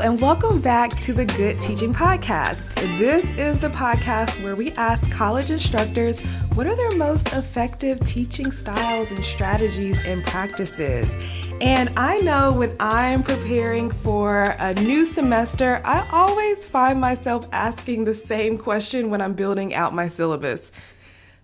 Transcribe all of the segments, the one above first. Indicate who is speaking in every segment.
Speaker 1: and welcome back to the Good Teaching Podcast. This is the podcast where we ask college instructors what are their most effective teaching styles and strategies and practices. And I know when I'm preparing for a new semester, I always find myself asking the same question when I'm building out my syllabus.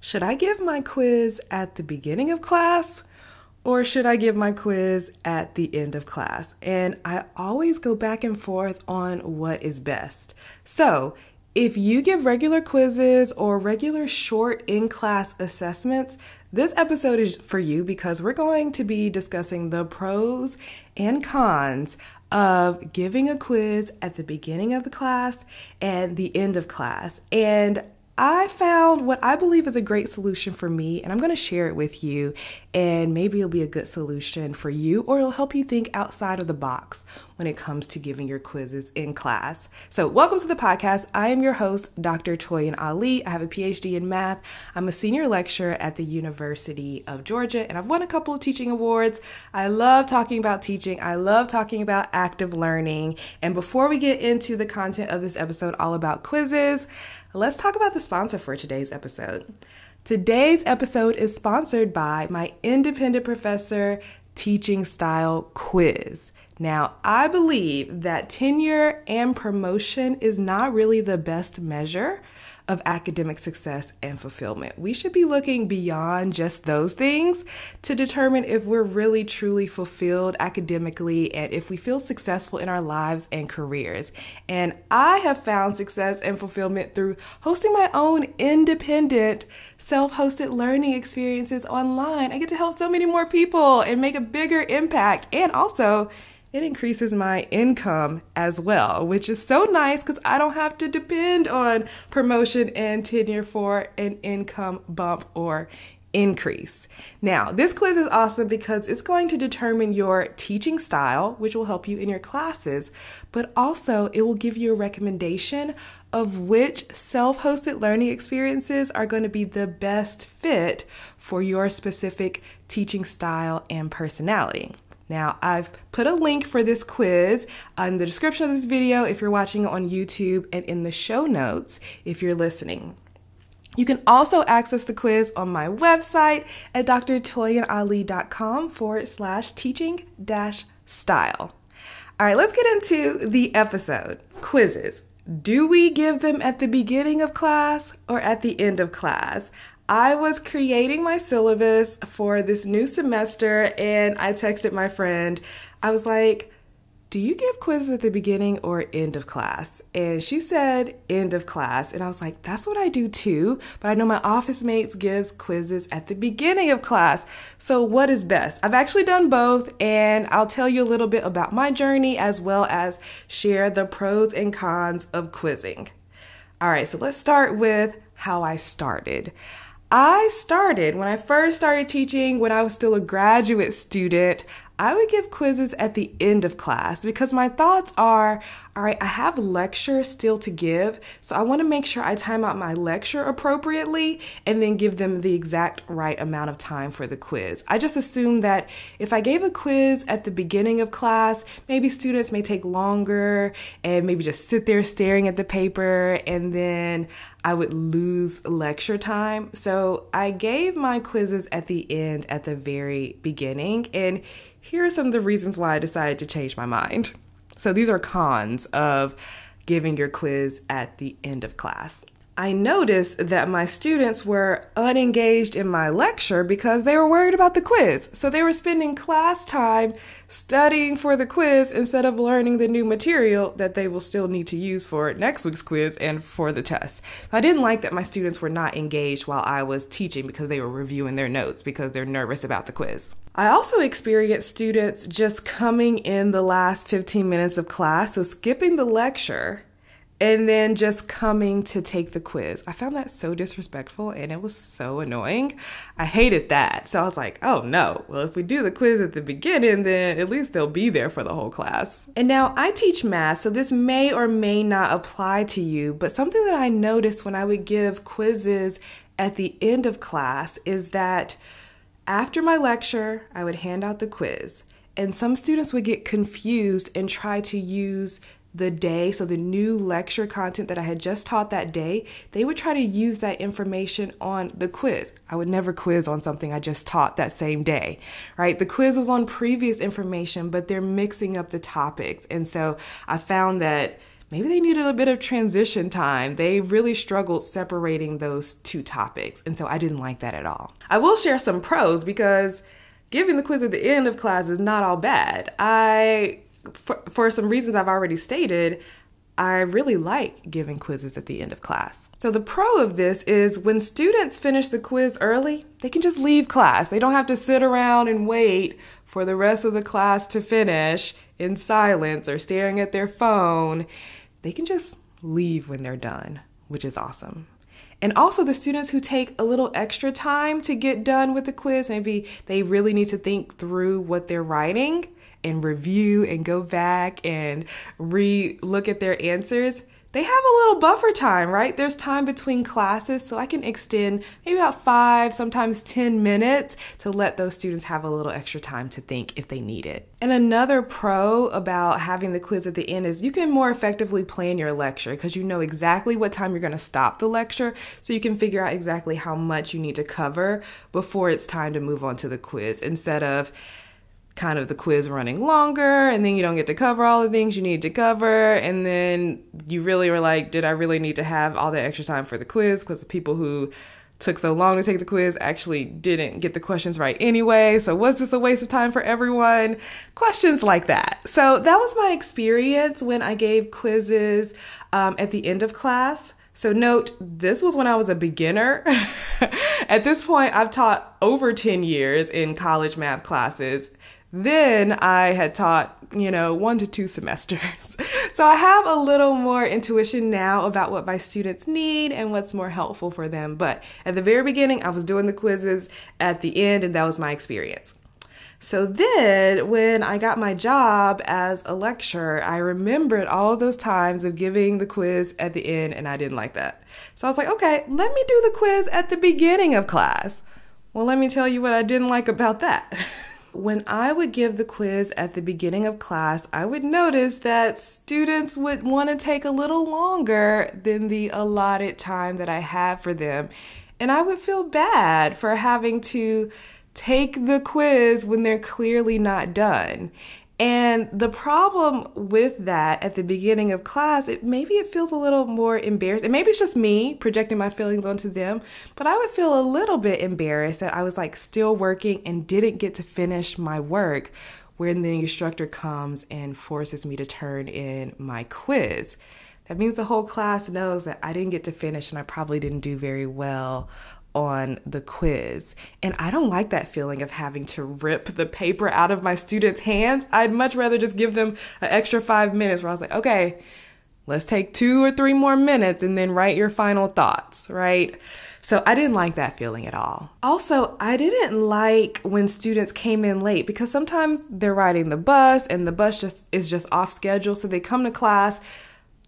Speaker 1: Should I give my quiz at the beginning of class? Or should I give my quiz at the end of class? And I always go back and forth on what is best. So if you give regular quizzes or regular short in-class assessments, this episode is for you because we're going to be discussing the pros and cons of giving a quiz at the beginning of the class and the end of class. And I found what I believe is a great solution for me, and I'm going to share it with you, and maybe it'll be a good solution for you, or it'll help you think outside of the box when it comes to giving your quizzes in class. So welcome to the podcast. I am your host, Dr. Toyin Alli. I have a PhD in math. I'm a senior lecturer at the University of Georgia, and I've won a couple of teaching awards. I love talking about teaching. I love talking about active learning. And before we get into the content of this episode all about quizzes, let's talk about the sponsor for today's episode. Today's episode is sponsored by my independent professor teaching style quiz. Now, I believe that tenure and promotion is not really the best measure of academic success and fulfillment. We should be looking beyond just those things to determine if we're really truly fulfilled academically and if we feel successful in our lives and careers. And I have found success and fulfillment through hosting my own independent self-hosted learning experiences online. I get to help so many more people and make a bigger impact, and also it increases my income as well, which is so nice because I don't have to depend on promotion and tenure for an income bump or increase. Now, this quiz is awesome because it's going to determine your teaching style, which will help you in your classes, but also it will give you a recommendation of which self-hosted learning experiences are going to be the best fit for your specific teaching style and personality. Now, I've put a link for this quiz in the description of this video if you're watching it on YouTube, and in the show notes if you're listening. You can also access the quiz on my website at drtoyinalli.com/teaching-style. All right, let's get into the episode. Quizzes. Do we give them at the beginning of class or at the end of class? I was creating my syllabus for this new semester and I texted my friend. I was like, do you give quizzes at the beginning or end of class? And she said end of class. And I was like, that's what I do too. But I know my office mates gives quizzes at the beginning of class. So what is best? I've actually done both, and I'll tell you a little bit about my journey as well as share the pros and cons of quizzing. All right, so let's start with how I started. When I first started teaching, when I was still a graduate student, I would give quizzes at the end of class because my thoughts are, all right, I have lecture still to give, so I want to make sure I time out my lecture appropriately and then give them the exact right amount of time for the quiz. I just assumed that if I gave a quiz at the beginning of class, maybe students may take longer and maybe just sit there staring at the paper, and then I would lose lecture time. So I gave my quizzes at the end, at the very beginning, and here are some of the reasons why I decided to change my mind. So these are cons of giving your quiz at the end of class. I noticed that my students were unengaged in my lecture because they were worried about the quiz. So they were spending class time studying for the quiz instead of learning the new material that they will still need to use for next week's quiz and for the test. I didn't like that my students were not engaged while I was teaching because they were reviewing their notes because they're nervous about the quiz. I also experienced students just coming in the last 15 minutes of class, so skipping the lecture and then just coming to take the quiz. I found that so disrespectful and it was so annoying. I hated that. So I was like, oh no, well, if we do the quiz at the beginning, then at least they'll be there for the whole class. And now I teach math, so this may or may not apply to you, but something that I noticed when I would give quizzes at the end of class is that after my lecture, I would hand out the quiz, and some students would get confused and try to use the day, so the new lecture content that I had just taught that day, they would try to use that information on the quiz. I would never quiz on something I just taught that same day, right? The quiz was on previous information, but they're mixing up the topics. And so I found that maybe they needed a bit of transition time. They really struggled separating those two topics. And so I didn't like that at all. I will share some pros because giving the quiz at the end of class is not all bad. For some reasons I've already stated, I really like giving quizzes at the end of class. So the pro of this is when students finish the quiz early, they can just leave class. They don't have to sit around and wait for the rest of the class to finish in silence or staring at their phone. They can just leave when they're done, which is awesome. And also the students who take a little extra time to get done with the quiz, maybe they really need to think through what they're writing and review and go back and re-look at their answers, they have a little buffer time, right? There's time between classes, so I can extend maybe about 5, sometimes 10 minutes to let those students have a little extra time to think if they need it. And another pro about having the quiz at the end is you can more effectively plan your lecture because you know exactly what time you're going to stop the lecture, so you can figure out exactly how much you need to cover before it's time to move on to the quiz, instead of kind of the quiz running longer and then you don't get to cover all the things you need to cover, and then you really were like, did I really need to have all that extra time for the quiz, because the people who took so long to take the quiz actually didn't get the questions right anyway, so was this a waste of time for everyone? Questions like that. So that was my experience when I gave quizzes at the end of class. So note, this was when I was a beginner. At this point, I've taught over 10 years in college math classes. Then I had taught, 1 to 2 semesters. So I have a little more intuition now about what my students need and what's more helpful for them. But at the very beginning, I was doing the quizzes at the end, and that was my experience. So then when I got my job as a lecturer, I remembered all of those times of giving the quiz at the end, and I didn't like that. So I was like, okay, let me do the quiz at the beginning of class. Well, let me tell you what I didn't like about that. When I would give the quiz at the beginning of class, I would notice that students would want to take a little longer than the allotted time that I had for them. And I would feel bad for having to take the quiz when they're clearly not done. And the problem with that at the beginning of class, maybe it feels a little more embarrassed. And maybe it's just me projecting my feelings onto them, but I would feel a little bit embarrassed that I was still working and didn't get to finish my work when the instructor comes and forces me to turn in my quiz. That means the whole class knows that I didn't get to finish and I probably didn't do very well on the quiz. And I don't like that feeling of having to rip the paper out of my students' hands. I'd much rather just give them an extra 5 minutes where I was like, okay, let's take 2 or 3 more minutes and then write your final thoughts, right? So I didn't like that feeling at all. Also, I didn't like when students came in late because sometimes they're riding the bus and the bus is just off schedule. So they come to class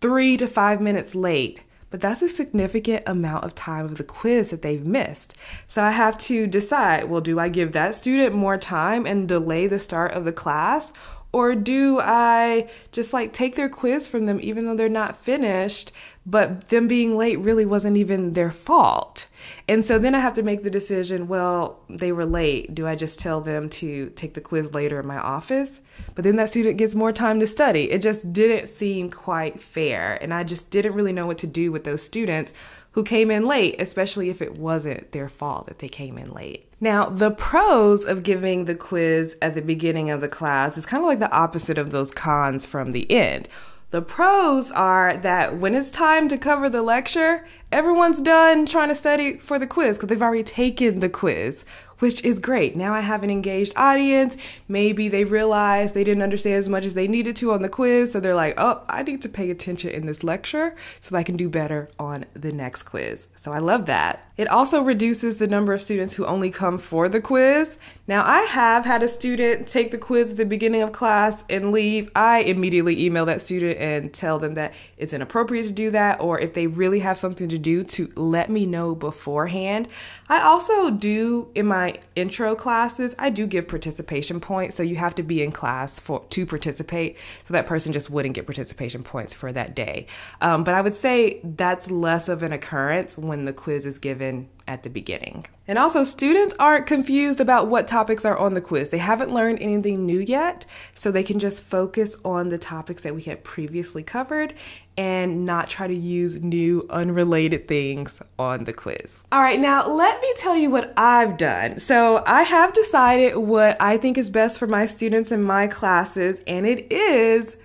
Speaker 1: 3 to 5 minutes late. But that's a significant amount of time of the quiz that they've missed. So I have to decide, well, do I give that student more time and delay the start of the class? Or do I just take their quiz from them even though they're not finished, but them being late really wasn't even their fault? And so then I have to make the decision, well, they were late. Do I just tell them to take the quiz later in my office? But then that student gets more time to study. It just didn't seem quite fair. And I just didn't really know what to do with those students who came in late, especially if it wasn't their fault that they came in late. Now, the pros of giving the quiz at the beginning of the class is kind of like the opposite of those cons from the end. The pros are that when it's time to cover the lecture, everyone's done trying to study for the quiz because they've already taken the quiz, which is great. Now I have an engaged audience. Maybe they realized they didn't understand as much as they needed to on the quiz. So they're like, oh, I need to pay attention in this lecture so that I can do better on the next quiz. So I love that. It also reduces the number of students who only come for the quiz. Now I have had a student take the quiz at the beginning of class and leave. I immediately email that student and tell them that it's inappropriate to do that, or if they really have something to do, to let me know beforehand. I also do in my my intro classes, I do give participation points. So you have to be in class to participate. So that person just wouldn't get participation points for that day. But I would say that's less of an occurrence when the quiz is given at the beginning. And also, students aren't confused about what topics are on the quiz. They haven't learned anything new yet, so they can just focus on the topics that we had previously covered and not try to use new unrelated things on the quiz. All right, now let me tell you what I've done. So I have decided what I think is best for my students in my classes, and it is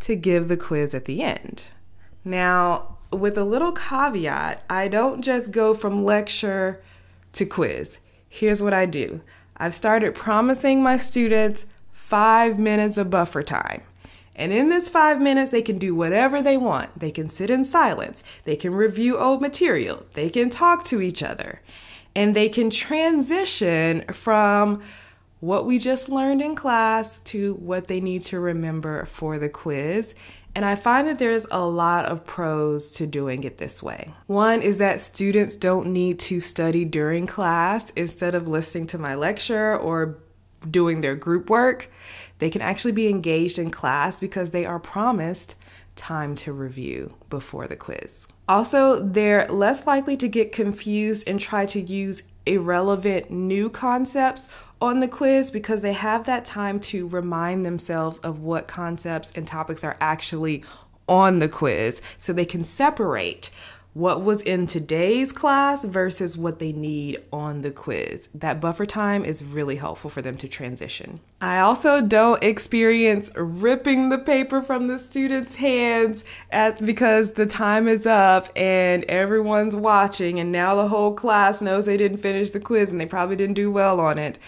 Speaker 1: to give the quiz at the end. Now, with a little caveat, I don't just go from lecture to quiz. Here's what I do. I've started promising my students 5 minutes of buffer time. And in this 5 minutes, they can do whatever they want. They can sit in silence. They can review old material. They can talk to each other. And they can transition from what we just learned in class to what they need to remember for the quiz. And I find that there's a lot of pros to doing it this way. One is that students don't need to study during class. Instead of listening to my lecture or doing their group work, they can actually be engaged in class because they are promised time to review before the quiz. Also, they're less likely to get confused and try to use irrelevant new concepts on the quiz because they have that time to remind themselves of what concepts and topics are actually on the quiz, so they can separate what was in today's class versus what they need on the quiz. That buffer time is really helpful for them to transition. I also don't experience ripping the paper from the students' hands because the time is up and everyone's watching and now the whole class knows they didn't finish the quiz and they probably didn't do well on it.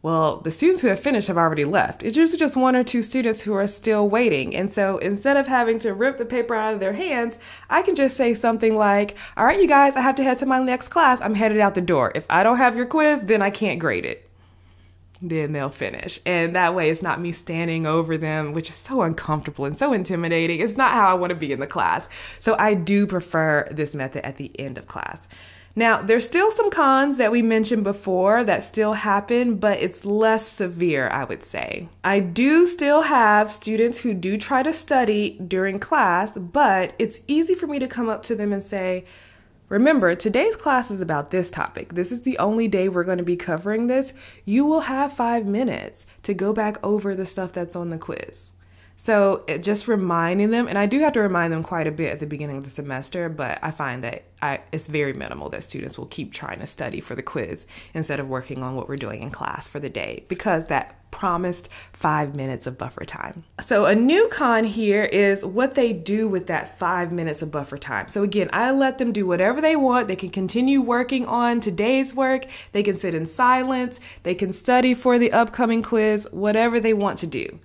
Speaker 1: Well, the students who have finished have already left. It's usually just 1 or 2 students who are still waiting. And so instead of having to rip the paper out of their hands, I can just say something like, all right, you guys, I have to head to my next class. I'm headed out the door. If I don't have your quiz, then I can't grade it. Then they'll finish. And that way it's not me standing over them, which is so uncomfortable and so intimidating. It's not how I want to be in the class. So I do prefer this method at the end of class. Now, there's still some cons that we mentioned before that still happen, but it's less severe, I would say. I do still have students who do try to study during class, but it's easy for me to come up to them and say, remember, today's class is about this topic. This is the only day we're going to be covering this. You will have 5 minutes to go back over the stuff that's on the quiz. So just reminding them, and I do have to remind them quite a bit at the beginning of the semester, but I find that it's very minimal that students will keep trying to study for the quiz instead of working on what we're doing in class for the day because that promised 5 minutes of buffer time. So a new con here is what they do with that 5 minutes of buffer time. So again, I let them do whatever they want. They can continue working on today's work. They can sit in silence. They can study for the upcoming quiz, whatever they want to do.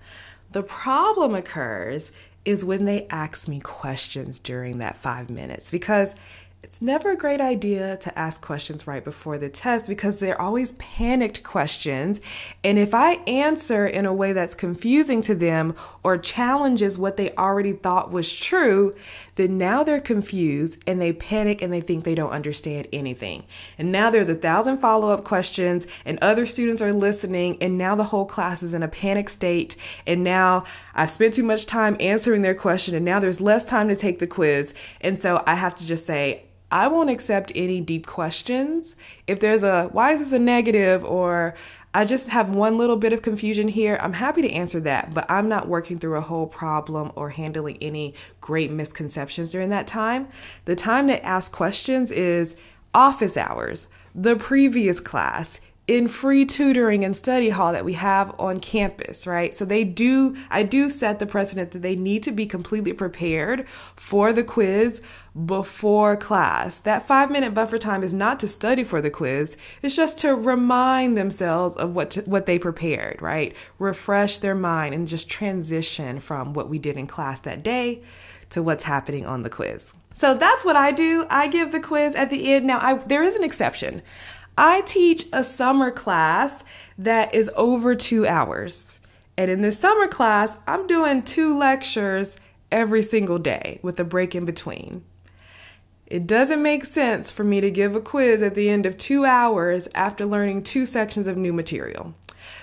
Speaker 1: The problem occurs is when they ask me questions during that 5 minutes because it's never a great idea to ask questions right before the test because they're always panicked questions. And if I answer in a way that's confusing to them or challenges what they already thought was true, then now they're confused and they panic and they think they don't understand anything. And now there's 1,000 follow-up questions and other students are listening and now the whole class is in a panic state. And now I've spent too much time answering their question and now there's less time to take the quiz. And so I have to just say, I won't accept any deep questions. If there's why is this a negative, or I just have one little bit of confusion here, I'm happy to answer that, but I'm not working through a whole problem or handling any great misconceptions during that time. The time to ask questions is office hours, the previous class, in free tutoring and study hall that we have on campus, right? So I do set the precedent that they need to be completely prepared for the quiz before class. That 5 minute buffer time is not to study for the quiz. It's just to remind themselves of what they prepared, right? Refresh their mind and just transition from what we did in class that day to what's happening on the quiz. So that's what I do. I give the quiz at the end. Now, there is an exception. I teach a summer class that is over 2 hours. And in this summer class, I'm doing 2 lectures every single day with a break in between. It doesn't make sense for me to give a quiz at the end of 2 hours after learning 2 sections of new material.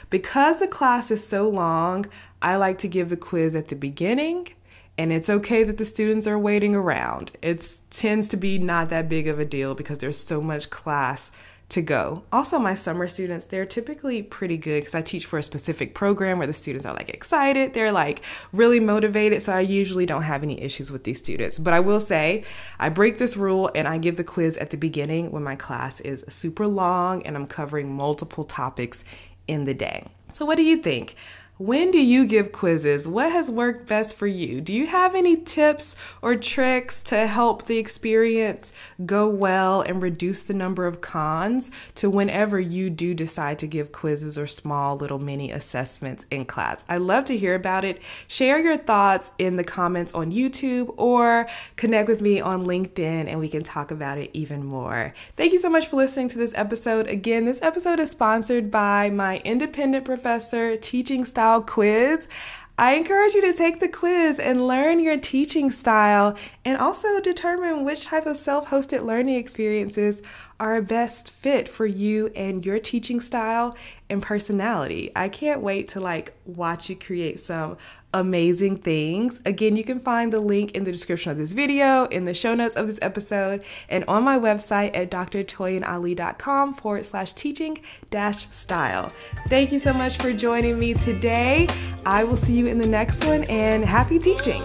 Speaker 1: Because the class is so long, I like to give the quiz at the beginning, and it's okay that the students are waiting around. It tends to be not that big of a deal because there's so much class to go. Also, my summer students, they're typically pretty good because I teach for a specific program where the students are like excited. They're like really motivated. So I usually don't have any issues with these students. But I will say I break this rule and I give the quiz at the beginning when my class is super long and I'm covering multiple topics in the day. So what do you think? When do you give quizzes? What has worked best for you? Do you have any tips or tricks to help the experience go well and reduce the number of cons to whenever you do decide to give quizzes or small little mini assessments in class? I'd love to hear about it. Share your thoughts in the comments on YouTube or connect with me on LinkedIn and we can talk about it even more. Thank you so much for listening to this episode. Again, this episode is sponsored by my independent professor teaching style quiz. I encourage you to take the quiz and learn your teaching style and also determine which type of self-hosted learning experiences are a best fit for you and your teaching style and personality. I can't wait to watch you create some amazing things. Again, you can find the link in the description of this video, in the show notes of this episode, and on my website at drtoyinalli.com/teaching-style. Thank you so much for joining me today. I will see you in the next one and happy teaching.